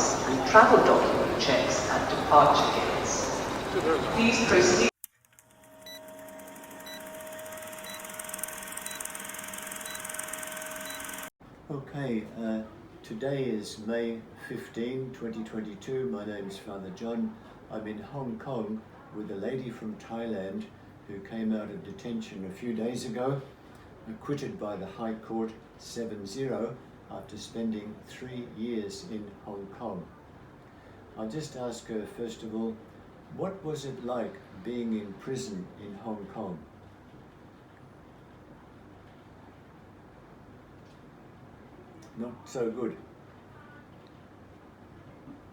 flights and travel document checks at departure gates. Please proceed. Okay, today is May 15, 2022. My name is Father John. I'm in Hong Kong with a lady from Thailand who came out of detention a few days ago, acquitted by the High Court 7-0 after spending 3 years in Hong Kong. I'll just ask her, first of all, what was it like being in prison in Hong Kong? Not so good.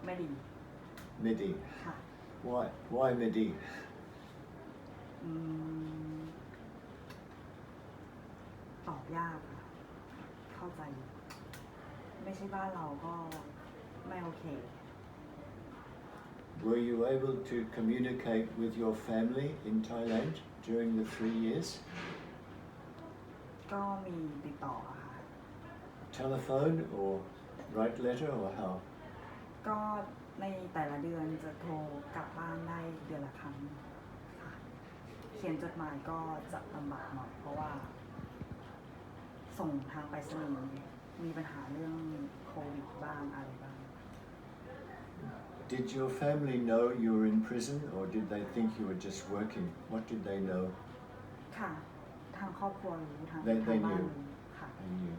ไม่ดี Medi. ค่ะ Why Medi? ตอบยากค่ะเข้าใจไม่ใช่บ้านเราก็ไม่โอเค Were you able to communicate with your family in Thailand during the 3 years? ก็มีติดต่อค่ะ Telephone or write letter or how? ก็ในแต่ละเดือนจะโทรกลับบ้านได้เดือนละครั้งค่ะเขียนจดหมายก็จะลำบากหน่อยเพราะว่าส่งทางไปรษณีย์มีปัญหาเรื่องโควิดบ้างอะไรบ้าง Did your family know you were in prison or did they think you were just working? What did they know? ค่ะทางครอบครัวรู้ทาง They บ้าน knew. รู้ค่ะ They knew.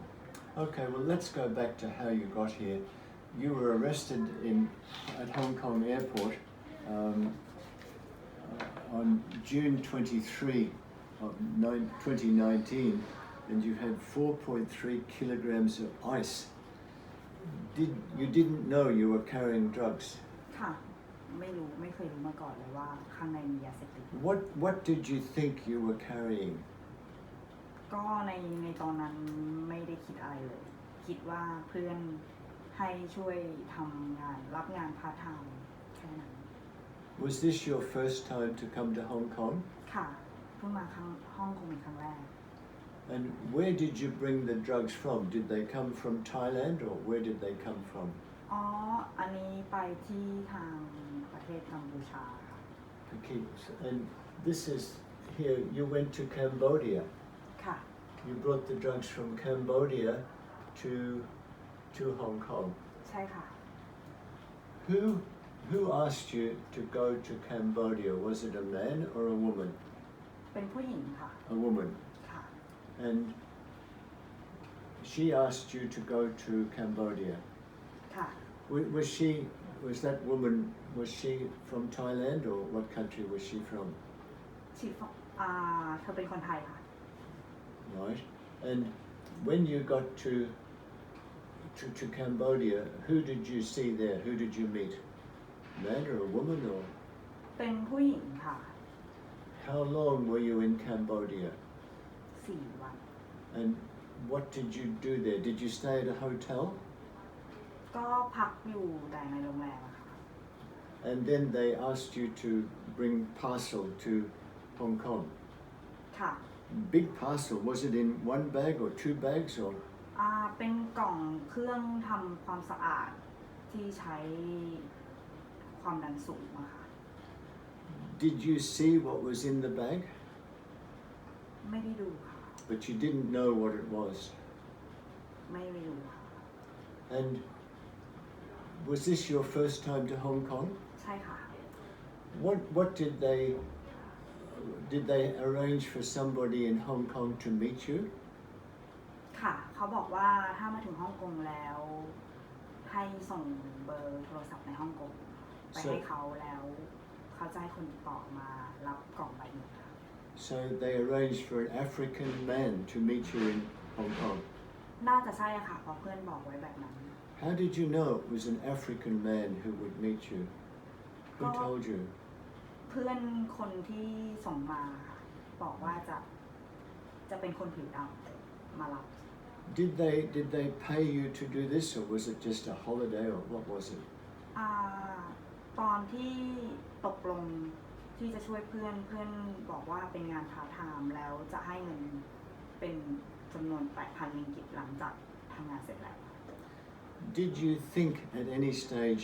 Okay, well let's go back to how you got here. You were arrested at Hong Kong Airport on June 23 of 2019, and you had 4.3 kilograms of ice. You didn't know you were carrying drugs. ค่ะไม่เคยรู้มาก่อนเลยว่าข้างในมียาเสพติด What did you think you were carrying? ก็ในตอนนั้นไม่ได้คิดอะไรเลยคิดว่าเพื่อนให้ช่วยทำงานรับงานพาร์ทไทม์แค่นั้น Was this your first time to come to Hong Kong? ค่ะเพิ่งมาฮ่องกงเป็นครั้งแรก And where did you bring the drugs from? Did they come from Thailand or where did they come from? อ๋ออันนี้ไปที่ทางประเทศกัมพูชาค่ะ Okay, and this is here, you went to Cambodia. ค่ะ You brought the drugs from Cambodia to Hong Kong. ใช่ค่ะ Who asked you to go to Cambodia? Was it a man or a woman? เป็นผู้หญิงค่ะ A woman. ค่ะ And she asked you to go to Cambodia. ค่ะ Was that woman, was she from Thailand or what country was she from? ชีฟเธอเป็นคนไทยค่ะ Right. And when you got to Cambodia, who did you see there? Who did you meet? A man or a woman or? เป็นผู้หญิงค่ะ How long were you in Cambodia? 4 วัน And what did you do there? Did you stay at a hotel? ก็พักอยู่แต่ในโรงแรมอะค่ะ And then they asked you to bring parcel to Hong Kong. ค่ะ Big parcel. Was it in 1 bag or 2 bags or? เป็นกล่องเครื่องทำความสะอาดที่ใช้ความดันสูงอะค่ะ Did you see what was in the bag? ไม่ได้ดูค่ะ But you didn't know what it was. ไม่ได้ดูค่ะ And was this your first time to Hong Kong? ใช่ค่ะ What did they arrange for somebody in Hong Kong to meet you? ค่ะเขาบอกว่าถ้ามาถึงฮ่องกงแล้วให้ส่งเบอร์โทรศัพท์ในฮ่องกงไปให้เขาแล้วเขาจะให้คนติดต่อมารับกล่องใบนี้ค่ะ So they arranged for an African man to meet you in Hong Kong. น่าจะใช่ค่ะเพราะเพื่อนบอกไว้แบบนั้น How did you know it was an African man who would meet you? Who told you? เพื่อนคนที่ส่งมาบอกว่าจะเป็นคนผิวดำมารับ Did they pay you to do this or was it just a holiday or what was it? ตอนที่ตกลงที่จะช่วยเพื่อนบอกว่าเป็นงานพาร์ทไทม์แล้วจะให้เงินเป็นจำนวน 8,000 ริงกิตหลังจากทำงานเสร็จแล้ว Did you think at any stage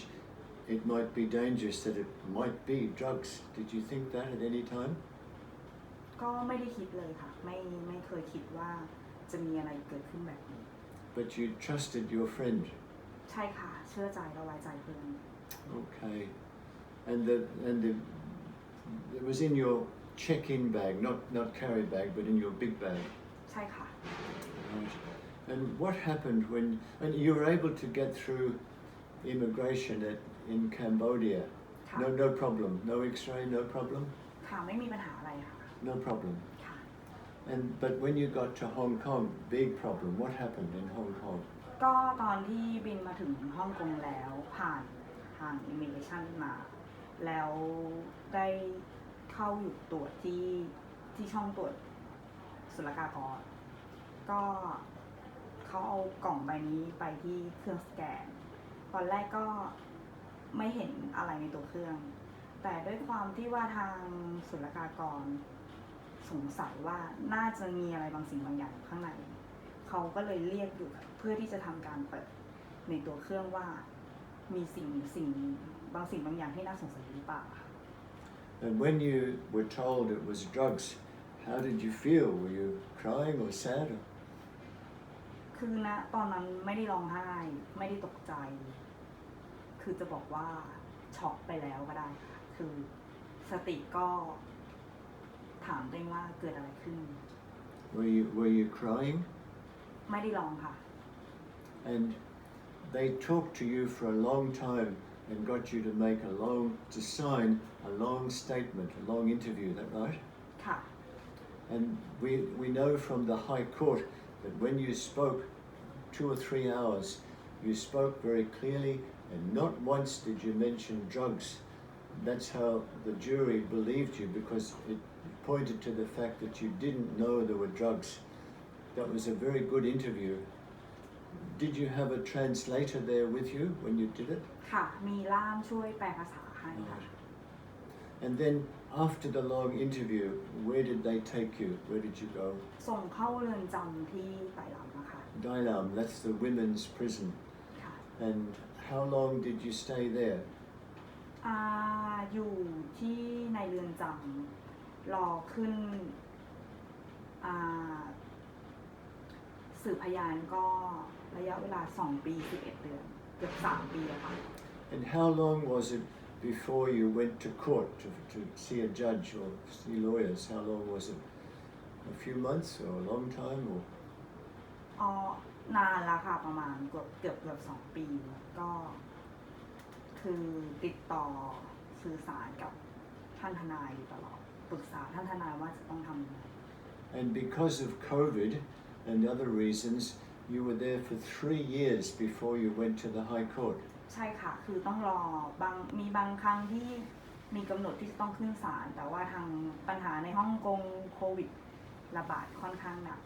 it might be dangerous, that it might be drugs? Did you think that at any time? ก็ไม่ได้คิดเลยค่ะไม่เคยคิดว่าจะมีอะไรเกิดขึ้นแบบนี้ But you trusted your friend. ใช่ค่ะเชื่อใจและไว้ใจเพื่อน Okay. And it was in your check-in bag, not carry bag, but in your big bag. ใช่ค่ะ Right. And what happened and you were able to get through immigration in Cambodia? ค่ะ No problem. No X-ray, no problem? ค่ะไม่มีปัญหาอะไรค่ะ No problem. ค่ะ But when you got to Hong Kong, big problem. What happened in Hong Kong? ก็ตอนที่บินมาถึงฮ่องกงแล้วผ่านทางอิมิเกชันมา แล้วได้เข้าอยู่ตรวจที่ช่องตรวจศุลกากรก็เขาเอากล่องใบนี้ไปที่เครื่องสแกน ตอนแรกก็ไม่เห็นอะไรในตัวเครื่อง แต่ด้วยความที่ว่าทางศุลกากรสงสัยว่าน่าจะมีอะไรบางสิ่งบางอย่างข้างในเขาก็เลยเรียกอยู่เพื่อที่จะทำการเปิดในตัวเครื่องว่ามีสิ่งบางสิ่งบางอย่างที่น่าสงสัยหรือเปล่า And when you were told it was drugs, how did you feel? Were you crying or sad? คือณตอนนั้นไม่ได้ร้องไห้ไม่ได้ตกใจ คือจะบอกว่าช็อกไปแล้วก็ได้ค่ะคือสติก็ถามตัวเองว่าเกิดอะไรขึ้น Were you crying? ไม่ได้ร้องค่ะ And they talked to you for a long time and got you to sign a long statement, a long interview, is that right? ค่ะ And we know from the High Court that when you spoke 2 or 3 hours, you spoke very clearly and not once did you mention drugs. That's how the jury believed you, because it pointed to the fact that you didn't know there were drugs. That was a very good interview. Did you have a translator there with you when you did it? ค่ะมีล่ามช่วยแปลภาษาให้ค่ะ And then after the long interview, where did they take you? Where did you go? ส่งเข้าเรือนจำที่ไต่หลังนะคะ Dai Lam, that's the women's prison. ค่ะ And how long did you stay there? อยู่ที่ในเรือนจำรอขึ้นสืบพยานก็ระยะเวลา2 ปี11 เดือนเกือบ3 ปีอะค่ะ And how long was it before you went to court to see a judge or see lawyers? How long was it? A few months or a long time? Or นานแล้วค่ะประมาณเกือบ2 ปีก็คือติดต่อสื่อสารกับท่านทนายอยู่ตลอดปรึกษาท่านทนายว่าจะต้องทำยังไง And because of COVID and other reasons, you were there for 3 years before you went to the High Court. ใช่ค่ะคือต้องรมีบางครั้งที่มีกำหนดที่จะต้องขึ้นศาลแต่ว่าทางปัญหาในฮ่องกงโควิดระบาดค่อนข้างหนัก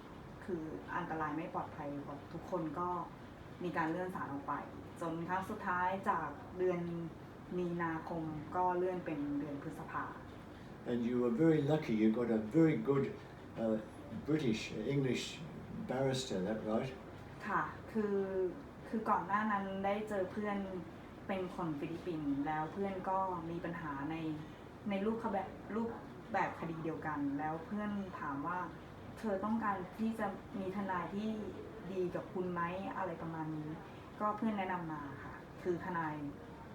คืออันตรายไม่ปลอดภัยกับทุกคนก็มีการเลื่อนศาลออกไปจนครั้งสุดท้ายจากเดือนมีนาคมก็เลื่อนเป็นเดือนพฤษภา And you were very lucky, you got a very good English barrister, that right? ค่ะคือก่อนหน้านั้นได้เจอเพื่อนเป็นคนฟิลิปปินส์แล้วเพื่อนก็มีปัญหาในรูปแบบคดีเดียวกันแล้วเพื่อนถามว่าเธอต้องการที่จะมีทนายที่ดีกับคุณไหมอะไรประมาณนี้ก็เพื่อนแนะนำมาค่ะคือทนาย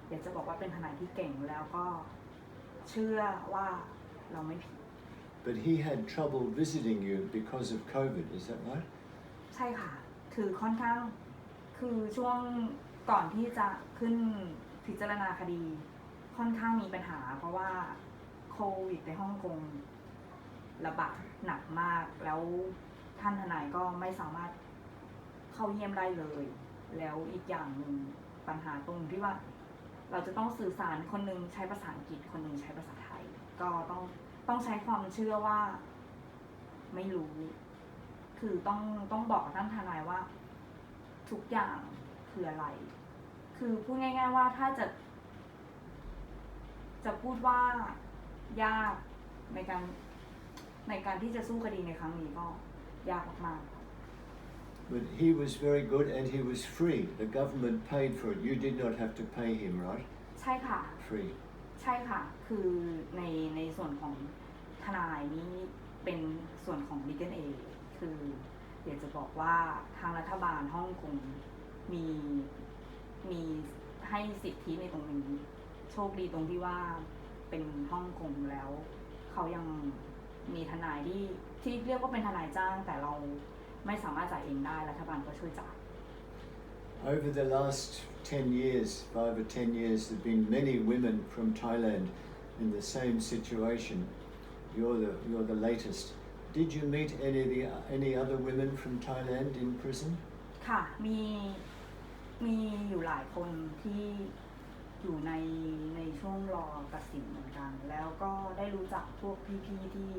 อยากจะบอกว่าเป็นทนายที่เก่งแล้วก็เชื่อว่าเราไม่ผิด But he had trouble visiting you because of COVID, is that right? ใช่ค่ะคือค่อนข้างคือช่วงก่อนที่จะขึ้นพิจารณาคดีค่อนข้างมีปัญหาเพราะว่าโควิดในฮ่องกงระบาดหนักมากแล้วท่านทนายก็ไม่สามารถเข้าเยี่ยมได้เลยแล้วอีกอย่างหนึ่งปัญหาตรงที่ว่าเราจะต้องสื่อสารคนนึงใช้ภาษาอังกฤษคนนึงใช้ภาษาไทยก็ต้องใช้ความเชื่อว่าไม่รู้คือต้องบอกท่านทนายว่าทุกอย่างคืออะไรคือพูดง่ายๆว่าถ้าจะพูดว่ายากในการที่จะสู้คดีในครั้งนี้ก็ยากมาก But he was very good and he was free. The government paid for it. You did not have to pay him, right? ใช่ค่ะ Free. ใช่ค่ะ คือในส่วนของทนายนี้เป็นส่วนของ Legal Aid คืออยากจะบอกว่าทางรัฐบาลฮ่องกงมีให้สิทธิในตรงนี้โชคดีตรงที่ว่าเป็นฮ่องกงแล้วเขายังมีทนายที่เรียกว่าเป็นทนายจ้างแต่เราไม่สามารถจ่ายเองได้รัฐบาลก็ช่วยจ่าย Over the last 10 years, 5 or 10 years, there have been many women from Thailand in the same situation. You're the latest. Did you meet any other women from Thailand in prison? ค่ะมีอยู่หลายคนที่อยู่ในช่วงรอตัดสินเหมือนกันแล้วก็ได้รู้จักพวกพี่ๆที่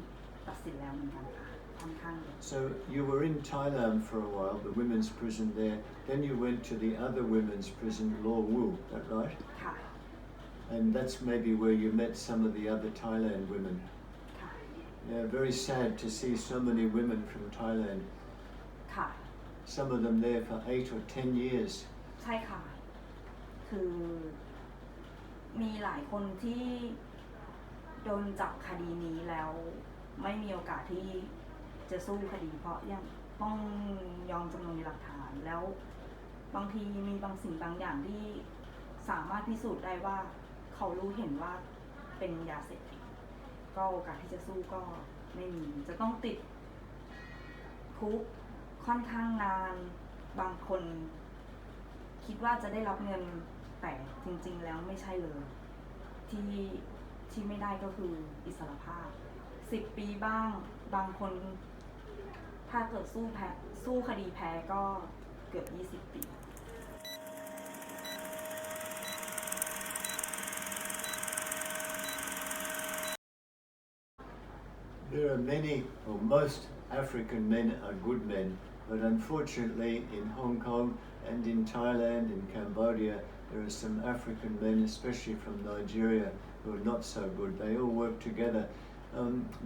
ตัดสินแล้วเหมือนกันค่ะค่อนข้าง So you were in Thailand for a while, the women's prison there. Then you went to the other women's prison, Law Wu, that right? ค่ะ And that's maybe where you met some of the other Thailand women. ค่ะ Yeah, very sad to see so many women from Thailand. ค่ะ Some of them there for 8 or 10 years. ใช่ค่ะ คือมีหลายคนที่โดนจับคดีนี้แล้วไม่มีโอกาสที่จะสู้คดีเพราะยังต้องยอมจำนนในหลักฐานแล้วบางทีมีบางสิ่งบางอย่างที่สามารถพิสูจน์ได้ว่าเขารู้เห็นว่าเป็นยาเสพติดก็โอกาสที่จะสู้ก็ไม่มีจะต้องติดคุกค่อนข้างนานบางคนคิดว่าจะได้รับเงินแต่จริงๆแล้วไม่ใช่เลยที่ไม่ได้ก็คืออิสรภาพ10 ปีบ้างบางคนถ้าเกิดสู้คดีแพ้ก็เกือบ20 ปี There are many, or most African men are good men, but unfortunately in Hong Kong and in Thailand and Cambodia, there are some African men, especially from Nigeria, who are not so good. They all work together.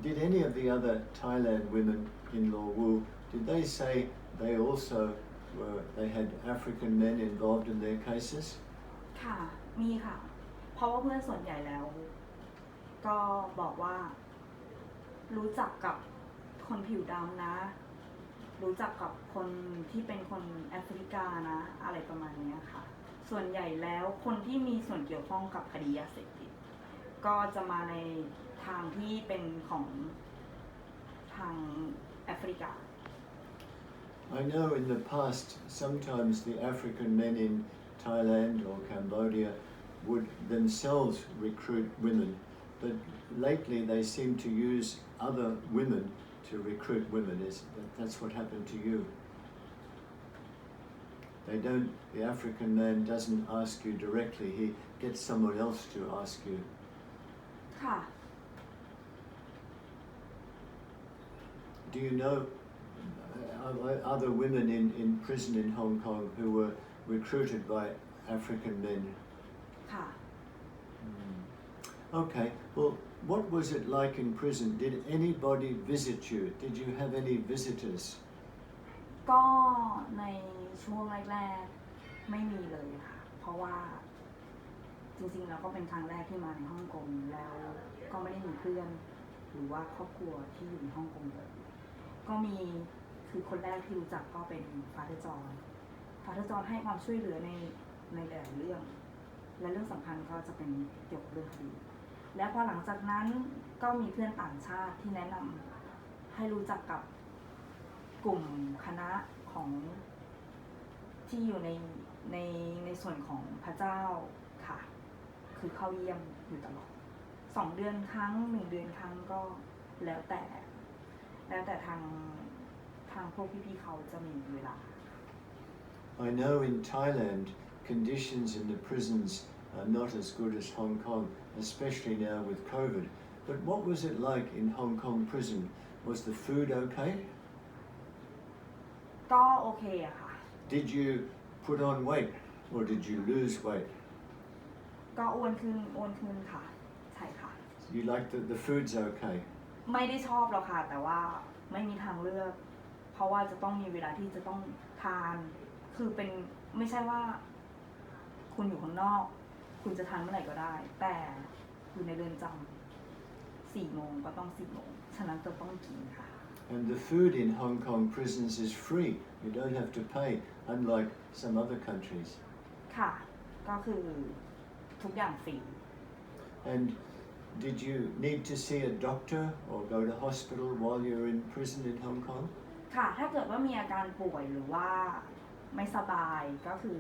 Did any of the other Thailand women in Law Wu, did they say they had African men involved in their cases? ค่ะมีค่ะ เพราะว่าเพื่อนส่วนใหญ่แล้วก็บอกว่ารู้จักกับคนผิวดำนะรู้จักกับคนที่เป็นคนแอฟริกานะอะไรประมาณนี้ค่ะส่วนใหญ่แล้วคนที่มีส่วนเกี่ยวข้องกับคดียาเสพติดก็จะมาในทางที่เป็นของทางแอฟริกา I know in the past sometimes the African men in Thailand or Cambodia would themselves recruit women, but lately they seem to use other women to recruit women. That's what happened to you. The African man doesn't ask you directly, he gets someone else to ask you. ค่ะ Do you know other women in prison in Hong Kong who were recruited by African men? ค่ะ Okay, well, what was it like in prison? Did anybody visit you? Did you have any visitors? ก็ในช่วงแรกๆไม่มีเลยค่ะเพราะว่าจริงๆแล้วก็เป็นครั้งแรกที่มาในฮ่องกงแล้วก็ไม่ได้มีเพื่อนหรือว่าครอบครัวที่อยู่ในฮ่องกงเลยก็มีคือคนแรกที่รู้จักก็เป็นฟาเธอร์จอนให้ความช่วยเหลือในหลายๆเรื่องและเรื่องสำคัญก็จะเป็นเกี่ยวกับเรื่องคดีและพอหลังจากนั้นก็มีเพื่อนต่างชาติที่แนะนำให้รู้จักกับกลุ่มคณะของที่อยู่ในส่วนของพระเจ้าค่ะคือเข้าเยี่ยมอยู่ตลอด2 เดือนครั้ง1 เดือนครั้งก็แล้วแต่ทางพวกพี่ๆเขาจะมีเวลา I know in Thailand conditions in the prisons are not as good as Hong Kong, especially now with COVID. But what was it like in Hong Kong prison? Was the food okay? ก็โอเคอะค่ะ Did you put on weight or did you lose weight? ก็อ้วนขึ้นค่ะใช่ค่ะ You like the food's okay? ไม่ได้ชอบหรอกค่ะแต่ว่าไม่มีทางเลือกเพราะว่าจะต้องมีเวลาที่จะต้องท านคือเป็นไม่ใช่ว่าคุณอยู่ข้างนอกคุณจะทานเมื่อไหร่ก็ได้แต่อยู่ในเรือนจำ4 โมงก็ต้อง10 โมงฉะนั้นจะต้องกินค่ะ And the food in Hong Kong prisons is free. You don't have to pay, unlike some other countries. ค่ะก็คือทุกอย่างฟรี And did you need to see a doctor or go to hospital while you're in prison in Hong Kong? ค่ะถ้าเกิดว่ามีอาการป่วยหรือว่าไม่สบายก็คือ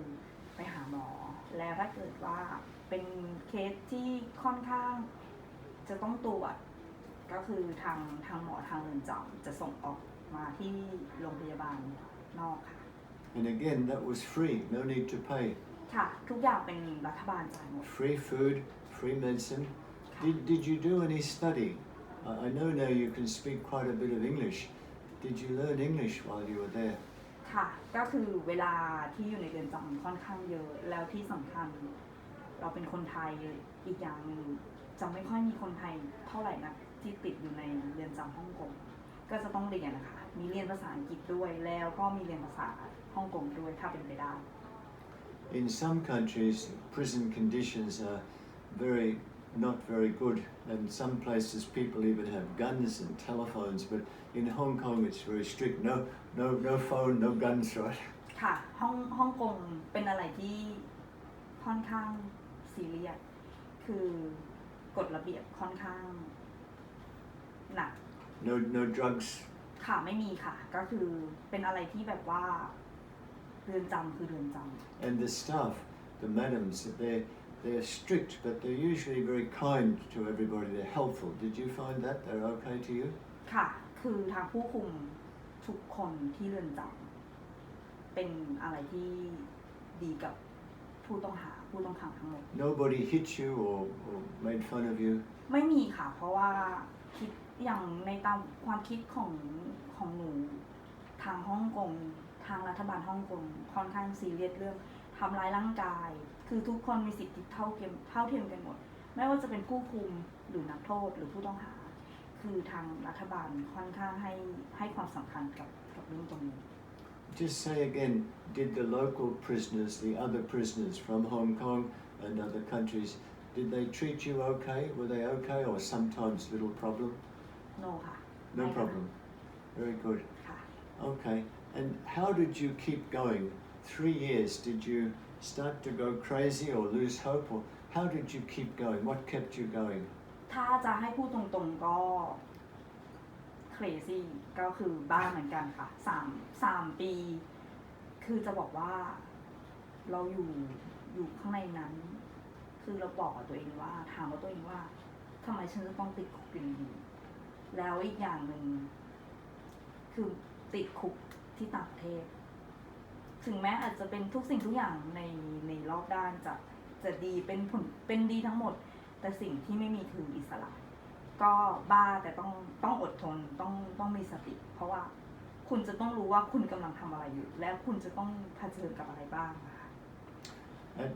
ไปหาหมอแล้วถ้าเกิดว่าเป็นเคสที่ค่อนข้างจะต้องตรวจก็คือทางหมอทางเรือนจำจะส่งออกมาที่โรงพยาบาลนอกค่ะ And again, that was free, no need to pay. ค่ะทุกอย่างเป็นรัฐบาลจ่ายหมด Free food, free medicine. Did you do any study? I know now you can speak quite a bit of English. Did you learn English while you were there? ค่ะก็คือเวลาที่อยู่ในเรือนจำค่อนข้างเยอะแล้วที่สำคัญเราเป็นคนไทยอีกอย่างหนึ่งจะไม่ค่อยมีคนไทยเท่าไหร่นักที่ติดอยู่ในเรือนจำฮ่องกงก็จะต้องเรียนนะคะมีเรียนภาษาอังกฤษด้วยแล้วก็มีเรียนภาษาฮ่องกงด้วยถ้าเป็นไปได้ In some countries, prison conditions are not very good, and some places people even have guns and telephones. But in Hong Kong, it's very strict. No phone, no guns, right? ค่ะฮ่องกงเป็นอะไรที่ค่อนข้างซีเรียสคือกฎระเบียบค่อนข้างหนัก No drugs. ค่ะไม่มีค่ะก็คือเป็นอะไรที่แบบว่าเรือนจำคือเรือนจำ And the staff, the madams, they're strict, but they're usually very kind to everybody. They're helpful. Did you find that? They're okay to you? ค่ะคือทางผู้คุมทุกคนที่เรือนจำเป็นอะไรที่ดีกับผู้ต้องขังทั้งหมด Nobody hit you or made fun of you? ไม่มีค่ะเพราะว่าคิดอย่างในตามความคิดของหนูทางฮ่องกงทางรัฐบาลฮ่องกงค่อนข้างซีเรียสเรื่องทำร้ายร่างกายคือทุกคนมีสิทธิเท่าเทียมกันหมดไม่ว่าจะเป็นผู้คุมหรือนักโทษหรือผู้ต้องหาคือทางรัฐบาลค่อนข้างให้ความสำคัญกับเรื่องตรงนี้ Just say again, did the local prisoners, the other prisoners from Hong Kong and other countries, did they treat you okay? Were they okay or sometimes little problem? no ค่ะ No problem. Very good. ค่ะ Okay. And how did you keep going? 3 years, did you start to go crazy or lose hope? Or how did you keep going? What kept you going? ถ้าจะให้พูดตรงๆก็ crazy ก็คือบ้าเหมือนกันค่ะ3 ปีคือจะบอกว่าเราอยู่ข้างในนั้นคือเราบอกกับตัวเองว่าถามกับตัวเองว่าทำไมฉันจะต้องติดคุกอยู่ดีแล้วอีกอย่างหนึ่งคือติดคุกที่ต่างประเทศถึงแม้อาจจะเป็นทุกสิ่งทุกอย่างในรอบด้านจะดีเป็นดีทั้งหมดแต่สิ่งที่ไม่มีคืออิสระก็บ้าแต่ต้องอดทนต้องมีสติเพราะว่าคุณจะต้องรู้ว่าคุณกำลังทำอะไรอยู่และคุณจะต้องเผชิญกับอะไรบ้างนะคะ And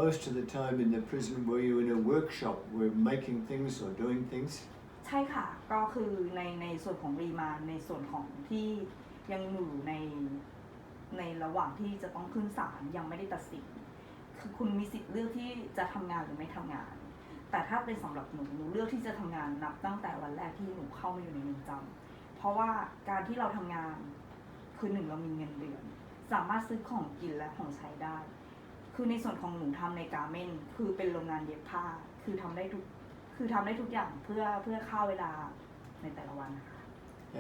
most of the time in the prison, were you in a workshop, were making things or doing things? ใช่ค่ะก็คือในส่วนของรีมานในส่วนของที่ยังอยู่ในระหว่างที่จะต้องขึ้นศาลยังไม่ได้ตัดสินคือคุณมีสิทธิ์เลือกที่จะทำงานหรือไม่ทำงานแต่ถ้าเป็นสำหรับหนูเลือกที่จะทำงานนับตั้งแต่วันแรกที่หนูเข้ามาอยู่ในเรือนจำเพราะว่าการที่เราทำงานคือ1เรามีเงินเดือนสามารถซื้อของกินและของใช้ได้คือในส่วนของหนูทำในการ์เมนต์คือเป็นโรงงานเย็บผ้าคือทำได้ทุกอย่างเพื่อฆ่าเวลาในแต่ละวันนะคะ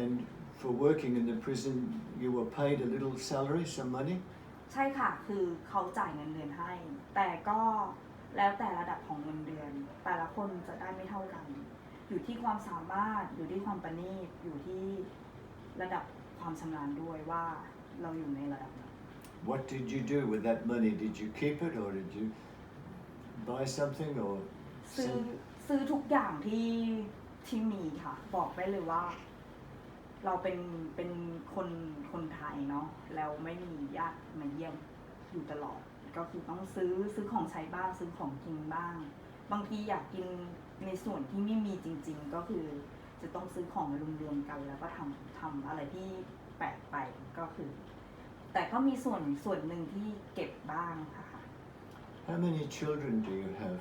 And for working in the prison, you were paid a little salary, some money? ใช่ค่ะคือเขาจ่ายเงินเดือนให้แต่ก็แล้วแต่ระดับของเงินเดือนแต่ละคนจะได้ไม่เท่ากันอยู่ที่ความสามารถอยู่ที่ความประณีตอยู่ที่ระดับความชำนาญด้วยว่าเราอยู่ในระดับไหน What did you do with that money? Did you keep it or did you buy something or ซื้อทุกอย่างที่มีค่ะบอกได้เลยว่าเราเป็นคนไทยเนาะแล้วไม่มีญาติมาเยี่ยมอยู่ตลอดก็คือต้องซื้อของใช้บ้างซื้อของกินบ้างบางทีอยากกินในส่วนที่ไม่มีจริงๆก็คือจะต้องซื้อของมารวมๆกันแล้วก็ทำอะไรที่แปลกไปก็คือ แต่ก็มีส่วนหนึ่งที่เก็บบ้างค่ะ How many children do you have?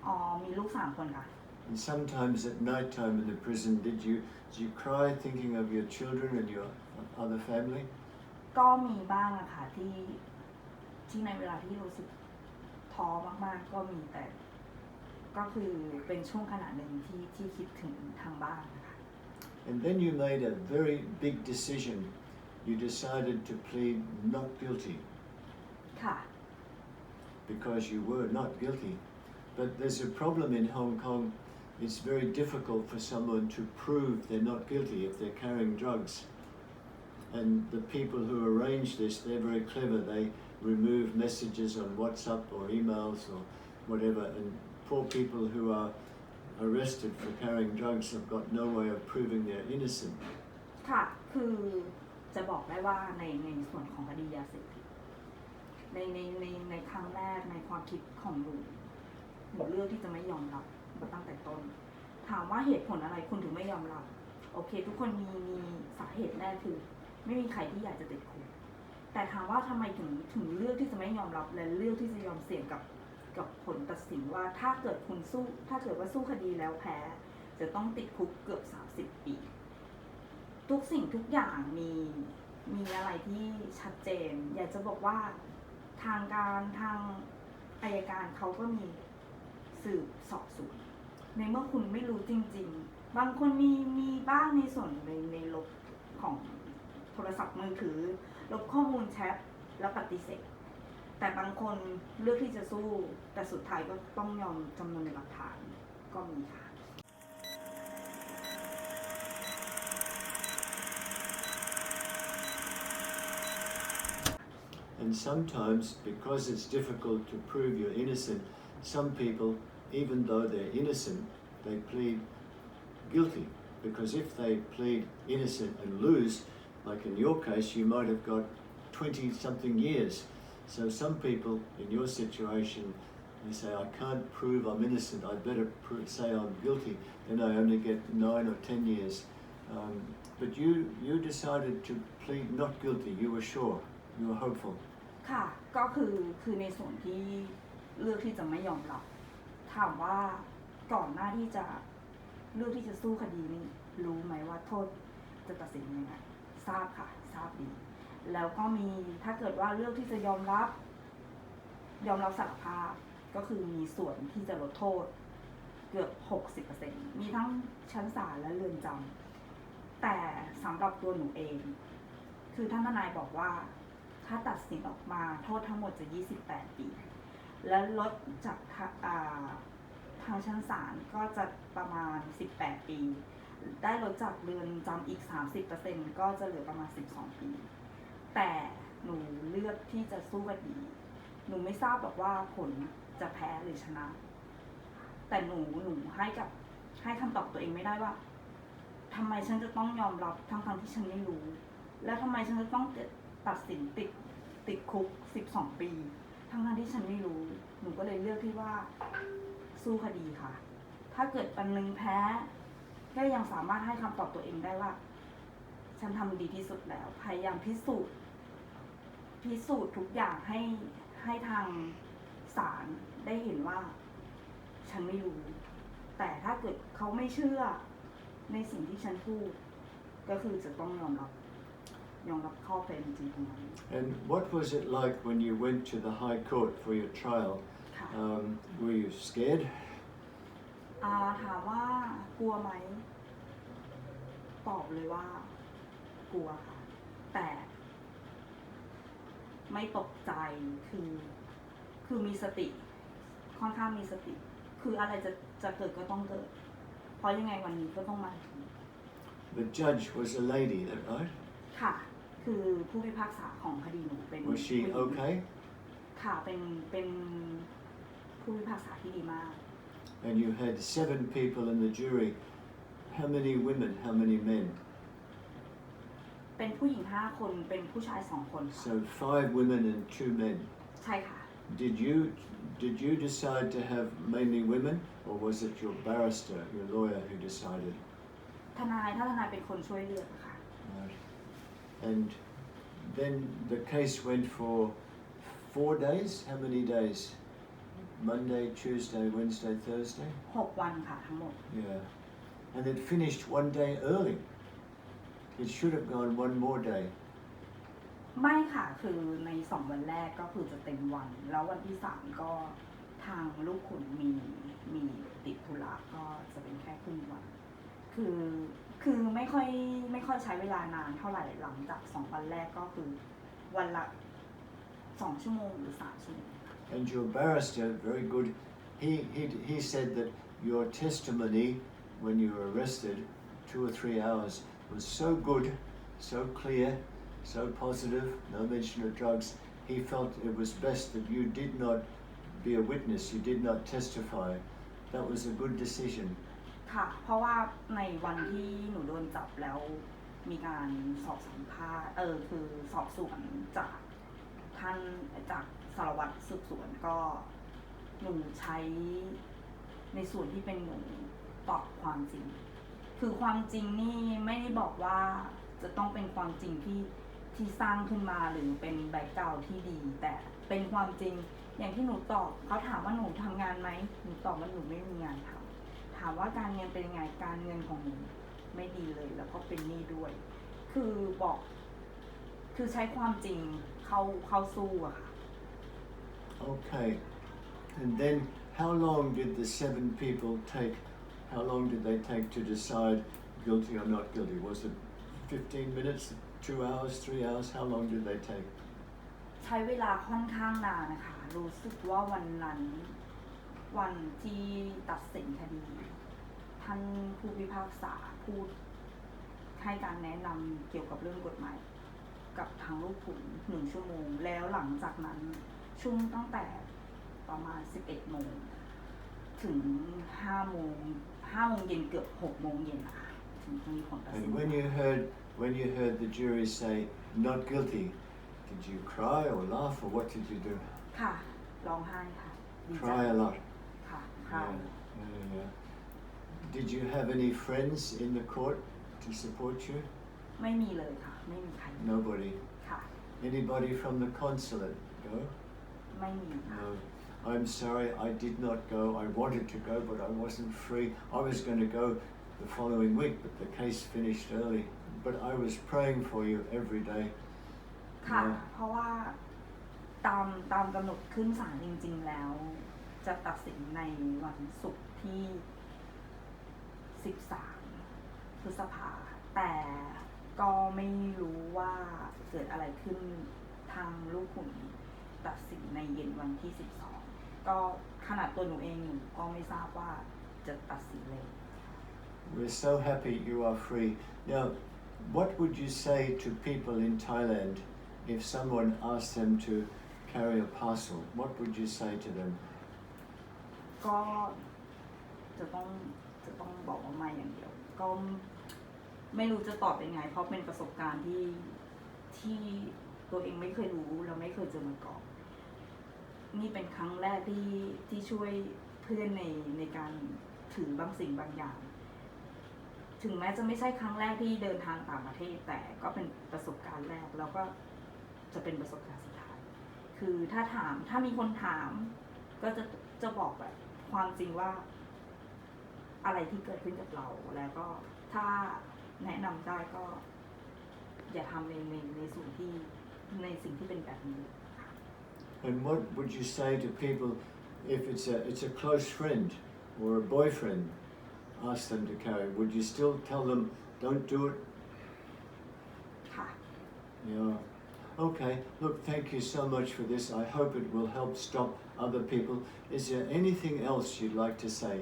อ๋อมีลูก3 คนค่ะ And sometimes at night time in the prison, did you cry thinking of your children and your other family? ก็มีบ้างอะค่ะที่ในเวลาที่รู้สึกท้อมากๆก็มีแต่ก็คือเป็นช่วงขณะหนึ่งที่คิดถึงทางบ้านนะคะ And then you made a very big decision. You decided to plead not guilty ค่ะ because you were not guilty. But there's a problem in Hong Kong. It's very difficult for someone to prove they're not guilty if they're carrying drugs. And the people who arrange this, they're very clever. They remove messages on WhatsApp or emails or whatever. And poor people who are arrested for carrying drugs have got no way of proving they're innocent. ค่ะคือจะบอกได้ว่าในส่วนของคดียาเสพติดในครั้งแรกในความคิดของหนูเลือกที่จะไม่ยอมรับมาตั้งแต่ต้นถามว่าเหตุผลอะไรคุณถึงไม่ยอมรับโอเคทุกคนมีสาเหตุแรกคือไม่มีใครที่อยากจะติดคุกแต่ถามว่าทำไมถึงเลือกที่จะไม่ยอมรับและเลือกที่จะยอมเสี่ยงกับผลตัดสินว่าถ้าเกิดว่าสู้คดีแล้วแพ้จะต้องติดคุกเกือบ30 ปีทุกสิ่งทุกอย่างมีอะไรที่ชัดเจนอยากจะบอกว่าทางอัยการเขาก็มีสืบสอบสวนในเมื่อคุณไม่รู้จริงๆบางคนมีบ้างในส่วนในลบของโทรศัพท์มือถือลบข้อมูลแชทแล้วปฏิเสธแต่บางคนเลือกที่จะสู้แต่สุดท้ายก็ต้องยอมจำนวนในหลักฐานก็มีค่ะ And sometimes, because it's difficult to prove you're innocent, some people, even though they're innocent, they plead guilty. Because if they plead innocent and lose, like in your case, you might have got 20-something years. So some people in your situation, they say, I can't prove I'm innocent, I better say I'm guilty, then I only get 9 or 10 years. But you decided to plead not guilty, you were sure, you were hopeful. ค่ะก็คือในส่วนที่เลือกที่จะไม่ยอมรับถามว่าก่อนหน้าที่จะเลือกที่จะสู้คดีนี้รู้ไหมว่าโทษจะตัดสินยังไงทราบค่ะทราบดีแล้วก็มีถ้าเกิดว่าเลือกที่จะยอมรับสารภาพก็คือมีส่วนที่จะลดโทษเกือบ 60% มีทั้งชั้นศาลและเรือนจำแต่สำหรับตัวหนูเองคือท่านทนายบอกว่าถ้าตัดสินออกมาโทษทั้งหมดจะ28 ปีและลดจากทางชั้นศาลก็จะประมาณ18 ปีได้ลดจากเรือนจำอีก 30% ก็จะเหลือประมาณ12 ปีแต่หนูเลือกที่จะสู้คดีหนูไม่ทราบหรอกว่าผลจะแพ้หรือชนะแต่หนูให้คำตอบตัวเองไม่ได้ว่าทำไมฉันจะต้องยอมรับทั้งที่ฉันไม่รู้แล้วทำไมฉันจะต้องตัดสินติดคุก12 ปีทั้งที่ฉันไม่รู้หนูก็เลยเลือกที่ว่าสู้คดีค่ะถ้าเกิดปันนึงแพ้ก็ยังสามารถให้คำตอบตัวเองได้ว่าฉันทำดีที่สุดแล้วพยายามพิสูจน์ทุกอย่างให้ทางศาลได้เห็นว่าฉันไม่รู้แต่ถ้าเกิดเขาไม่เชื่อในสิ่งที่ฉันพูดก็คือจะต้องยอมรับข้อเป็นจริงตรงนั้น And what was it like when you went to the High Court for your trial? Were you scared? ถามว่ากลัวไหมตอบเลยว่ากลัวค่ะแต่ไม่ตกใจคือมีสติค่อนข้างมีสติคืออะไรจะเกิดก็ต้องเกิดเพราะยังไงวันนี้ก็ต้องมาถึง The judge was a lady, is that right? ค่ะคือผู้พิพากษาของคดีหนูเป็น Was she okay? ค่ะเป็นผู้พิพากษาที่ดีมาก And you had 7 people in the jury. How many women? How many men? เป็นผู้หญิง5 คนเป็นผู้ชาย2 คนค่ะ So 5 women and 2 men. ใช่ค่ะ Did you decide to have mainly women, or was it your barrister, your lawyer, who decided? ทนายเป็นคนช่วยเลือกค่ะ Right. And then the case went for 4 days. How many days? Monday, Tuesday, Wednesday, Thursday? 6 วันค่ะทั้งหมด Yeah. And it finished 1 day early. It should have gone 1 more day. ไม่ค่ะคือใน 2 วันแรกก็คือจะเต็มวัน แล้ววันที่ 3 ก็ทางลูกขุนมีติดธุระก็จะเป็นแค่ครึ่งวัน คือไม่ค่อยใช้เวลานานเท่าไหร่หลังจาก 2 วันแรกก็คือวันละ 2 ชั่วโมงหรือ 3 ชั่วโมง And your barrister, very good, he said that your testimony when you were arrested, 2 or 3 hours, was so good, so clear, so positive, no mention of drugs. He felt it was best that you did not be a witness, you did not testify. That was a good decision. ค่ะ เพราะว่าในวันที่หนูโดนจับแล้วมีการสอบสัมภาษณ์คือสอบสวนจากท่านจากสารวัตรสืบสวนก็หนูใช้ในส่วนที่เป็นหนูตอบความจริง คือความจริงนี่ไม่ได้บอกว่าจะต้องเป็นความจริงที่สร้างขึ้นมาหรือเป็นแบ็คกราวด์ที่ดี แต่เป็นความจริงอย่างที่หนูตอบเขาถามว่าหนูทำงานไหมหนูตอบว่าหนูไม่มีงานทำถามว่าการเงินเป็นยังไงการเงินของหนูไม่ดีเลยแล้วก็เป็นหนี้ด้วย คือใช้ความจริงเข้าสู้อะค่ะ Okay. And then how long did the 7 people take? How long did they take to decide guilty or not guilty? Was it 15 minutes, 2 hours, 3 hours? How long did they take? ใช้เวลาค่อนข้างนานนะคะรู้สึกว่าวันนั้นวันที่ตัดสินคดีท่านผู้พิพากษาพูดให้การแนะนำเกี่ยวกับเรื่องกฎหมายกับทางลูกขุน1 ชั่วโมงแล้วหลังจากนั้นช่วงตั้งแต่ประมาณ 11 โมงถึง 5 โมงเย็นเกือบ 6 โมงเย็นนะคะถึงจะมีผลตัดสิน And when you heard the jury say not guilty, did you cry or laugh or what did you do? ค่ะร้องไห้ค่ะดีใจ Cry a lot. ค่ะครั Yeah. Did you have any friends in the court to support you? ไม่มีเลยค่ะไม่มีใคร Nobody. ค่ะ Anybody from the consulate go? ไม่มีค่ะ No. I'm sorry, I did not go. I wanted to go, but I wasn't free. I was going to go the following week, but the case finished early. But I was praying for you every day. ค่ะ เพราะว่าตามกำหนดขึ้นศาลจริงๆแล้ว จะตัดสินในวันศุกร์ที่ 13 พฤษภาแต่ก็ไม่รู้ว่าเกิดอะไรขึ้นทางลูกขุนตัดสินในเย็นวันที่ 12 ก็ขนาดตัวหนูเองหนูก็ไม่ทราบว่าจะตัดสินเลย We're so happy you are free. Now, what would you say to people in Thailand if someone asked them to carry a parcel? What would you say to them? ก็จะต้องบอกว่าไม่อย่างเดียว ก็ไม่รู้จะตอบยังไง เพราะเป็นประสบการณ์ที่ตัวเองไม่เคยรู้และไม่เคยเจอมาก่อนนี่เป็นครั้งแรกที่ช่วยเพื่อนในการถือบางสิ่งบางอย่าง ถึงแม้จะไม่ใช่ครั้งแรกที่เดินทางต่างประเทศแต่ก็เป็นประสบการณ์แรกแล้วก็จะเป็นประสบการณ์สุดท้ายคือถ้ามีคนถามก็จะบอกแบบความจริงว่าอะไรที่เกิดขึ้นกับเราแล้วก็ถ้าแนะนำได้ก็อย่าทำในส่วนที่ในสิ่งที่เป็นแบบนี้ And what would you say to people if it's a close friend or a boyfriend ask them to carry? Would you still tell them don't do it? ค่ะ Yeah. Okay. Look, thank you so much for this. I hope it will help stop other people. Is there anything else you'd like to say?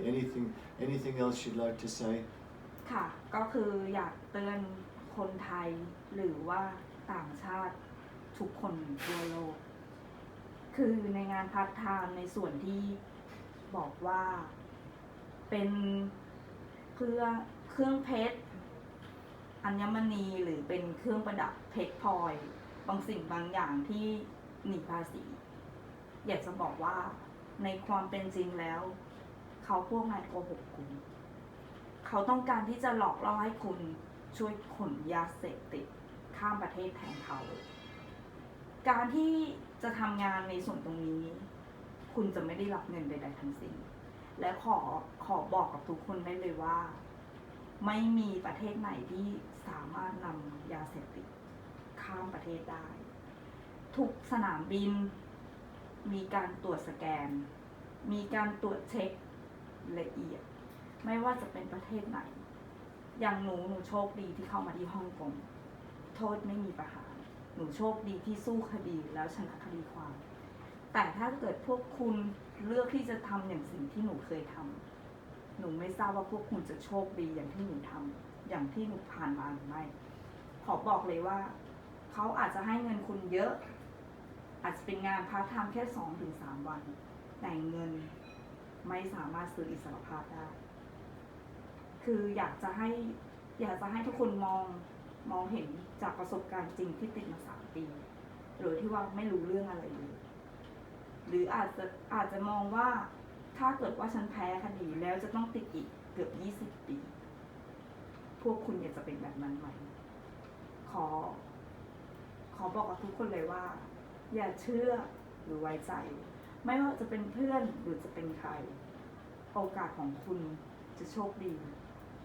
Anything else you'd like to say? ค่ะก็คืออยากเตือนคนไทยหรือว่าต่างชาติทุกคนทั่วโลกคือในงานพาร์ทไทม์ในส่วนที่บอกว่าเป็นเครื่องเพชรอัญมณีหรือเป็นเครื่องประดับเพชรพลอยบางสิ่งบางอย่างที่หนีภาษีอยากจะบอกว่าในความเป็นจริงแล้วเขาพวกนายโกหกคุณเขาต้องการที่จะหลอกล่อให้คุณช่วยขนยาเสพติดข้ามประเทศแทนเขา การที่จะทำงานในส่วนตรงนี้คุณจะไม่ได้รับเงินใดๆทั้งสิ้นและขอบอกกับทุกคนได้เลยว่าไม่มีประเทศไหนที่สามารถนำยาเสพติดข้ามประเทศได้ทุกสนามบินมีการตรวจสแกนมีการตรวจเช็คละเอียดไม่ว่าจะเป็นประเทศไหนอย่างหนูโชคดีที่เข้ามาที่ฮ่องกงโทษไม่มีประหารหนูโชคดีที่สู้คดีแล้วชนะคดีความแต่ถ้าเกิดพวกคุณเลือกที่จะทำอย่างสิ่งที่หนูเคยทำหนูไม่ทราบว่าพวกคุณจะโชคดีอย่างที่หนูทำอย่างที่หนูผ่านมาหรือไม่ขอบอกเลยว่าเขาอาจจะให้เงินคุณเยอะอาจจะเป็นงานพาร์ทไทม์แค่ 2-3 วันแต่เงินไม่สามารถซื้ออิสรภาพได้คืออยากจะให้ทุกคนมองเห็นจากประสบการณ์จริงที่ติดมา3 ปีหรือที่ว่าไม่รู้เรื่องอะไรเลยหรืออาจจะมองว่าถ้าเกิดว่าฉันแพ้คดีแล้วจะต้องติดอีกเกือบ20 ปีพวกคุณอยากจะเป็นแบบนั้นไหมขอบอกกับทุกคนเลยว่าอย่าเชื่อหรือไว้ใจไม่ว่าจะเป็นเพื่อนหรือจะเป็นใครโอกาสของคุณจะโชคดี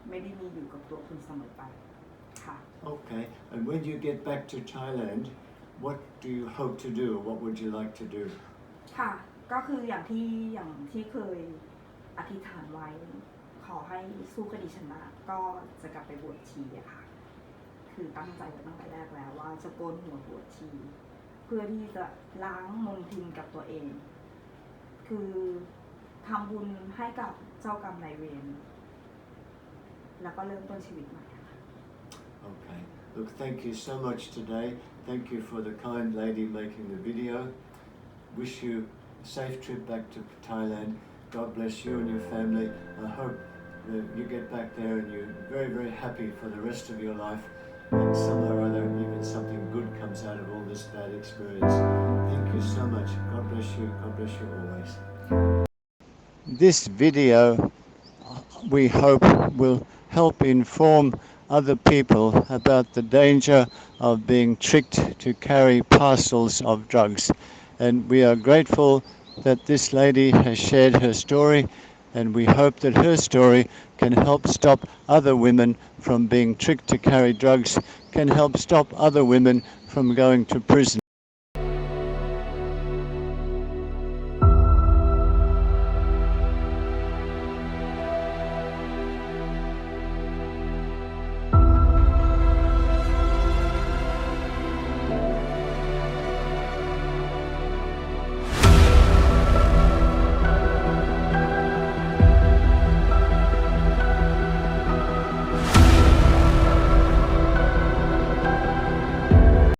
ไม่ได้มีอยู่กับตัวคุณเสมอไปค่ะ Okay, and when you get back to Thailand, what do you hope to do? What would you like to do? ค่ะก็คืออย่างที่เคยอธิษฐานไว้ขอให้สู้คดีชนะก็จะกลับไปบวชชีอะค่ะคือตั้งใจไว้ตั้งแต่แรกแล้วว่าจะโกนหัวบวชชีเพื่อที่จะล้างมลทินกับตัวเองคือทำบุญให้กับเจ้ากรรมนายเวรแล้วก็เริ่มต้นชีวิตใหม่ Okay, look, thank you so much today. Thank you for the kind lady making the video. Wish you a safe trip back to Thailand. God bless you and your family. I hope that you get back there and you're very, very happy for the rest of your life. And somehow or other, even something good comes out of all this bad experience. Thank you so much. God bless you. God bless you always. This video, we hope, will help inform other people about the danger of being tricked to carry parcels of drugs. And we are grateful that this lady has shared her story, and we hope that her story can help stop other women from being tricked to carry drugs, can help stop other women from going to prison.